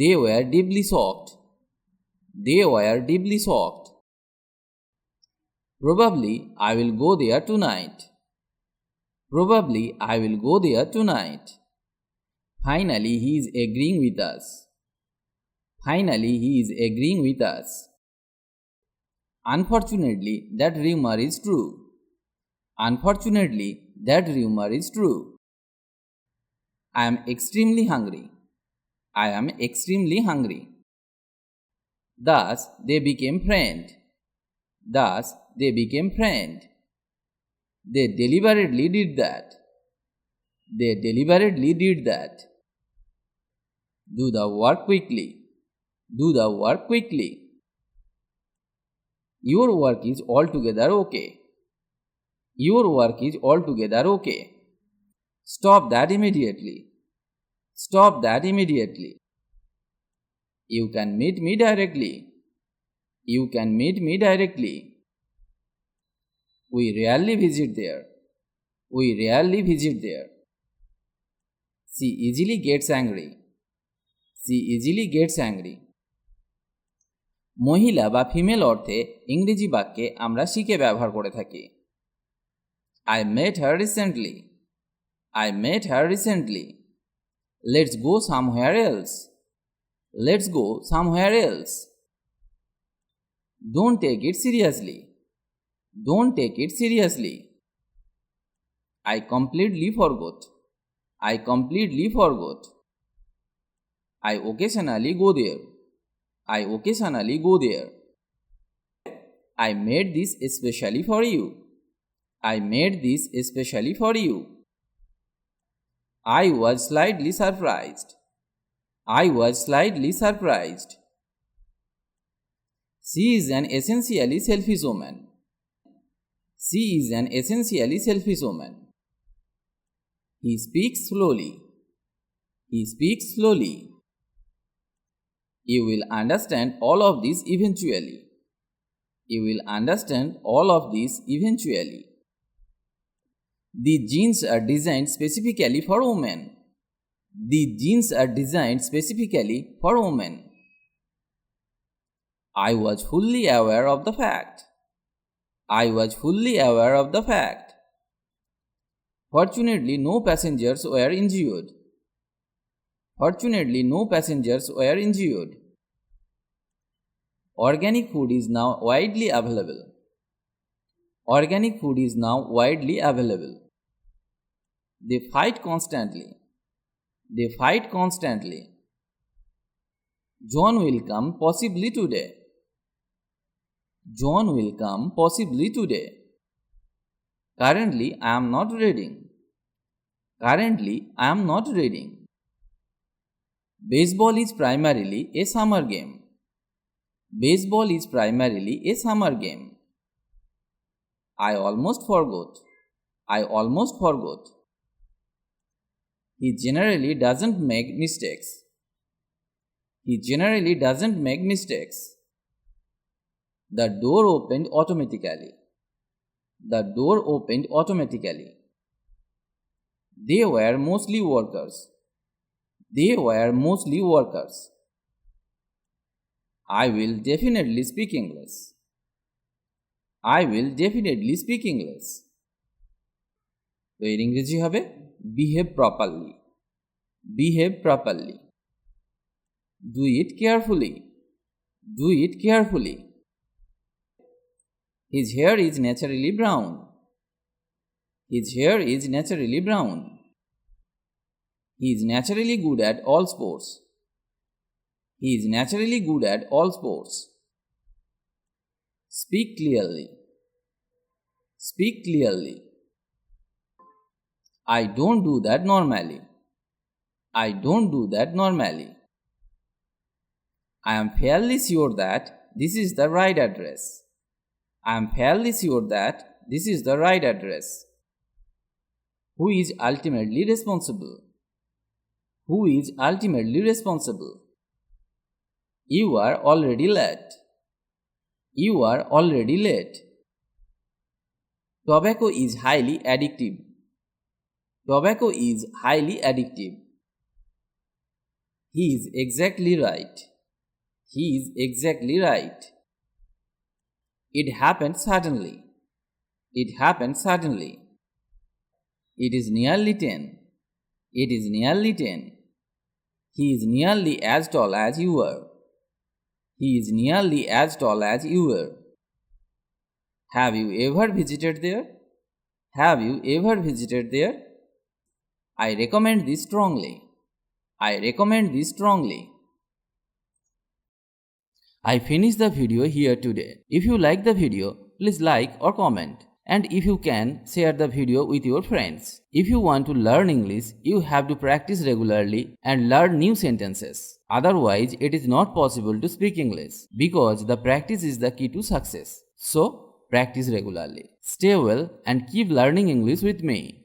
They were deeply shocked. They were deeply shocked. Probably I will go there tonight. Probably I will go there tonight. Finally he is agreeing with us. Finally he is agreeing with us. Unfortunately, that rumor is true. Unfortunately, that rumor is true. I am extremely hungry. I am extremely hungry. Thus, they became friends. Thus, they became friends. They deliberately did that. They deliberately did that. Do the work quickly. Do the work quickly. Your work is altogether okay. Your work is altogether okay. Stop that immediately. Stop that immediately. You can meet me directly. You can meet me directly. We rarely visit there. We rarely visit there. She easily gets angry. She easily gets angry. মহিলা বা female অর্থে ইংরেজি বাক্যে আমরা শিকে ব্যবহার করে থাকি। I met her recently. I met her recently. Let's go somewhere else. Let's go somewhere else. Don't take it seriously. Don't take it seriously. I completely forgot. I completely forgot. I occasionally go there. I occasionally go there. I made this especially for you. I made this especially for you. I was slightly surprised. I was slightly surprised. She is an essentially selfish woman. She is an essentially selfish woman. He speaks slowly. He speaks slowly. You will understand all of this eventually. You will understand all of this eventually. The jeans are designed specifically for women. The jeans are designed specifically for women. I was fully aware of the fact. I was fully aware of the fact. Fortunately, no passengers were injured. Fortunately, no passengers were injured. Organic food is now widely available. Organic food is now widely available. They fight constantly. They fight constantly. John will come possibly today. John will come possibly today. Currently, I am not reading. Currently, I am not reading. Baseball is primarily a summer game. Baseball is primarily a summer game. I almost forgot. I almost forgot. He generally doesn't make mistakes. He generally doesn't make mistakes. The door opened automatically. The door opened automatically. They were mostly workers. They were mostly workers. I will definitely speak English. I will definitely speak English. তো এর ইংরেজি হবে behave properly. Behave properly. Do it carefully. Do it carefully. His hair is naturally brown. His hair is naturally brown. He is naturally good at all sports. He is naturally good at all sports. Speak clearly. Speak clearly. I don't do that normally. I don't do that normally. I am fairly sure that this is the right address. I am fairly sure that this is the right address. Who is ultimately responsible? Who is ultimately responsible? You are already late. You are already late. Tobacco is highly addictive. Tobacco is highly addictive. He is exactly right. He is exactly right. It happened suddenly. It happened suddenly. It is nearly 10. It is nearly 10. He is nearly as tall as you are. He is nearly as tall as you are. Have you ever visited there? Have you ever visited there? I recommend this strongly. I recommend this strongly. I finished the video here today. If you like the video, please like or comment. And if you can, share the video with your friends. If you want to learn English, you have to practice regularly and learn new sentences. Otherwise, it is not possible to speak English because the practice is the key to success. So, practice regularly. Stay well and keep learning English with me.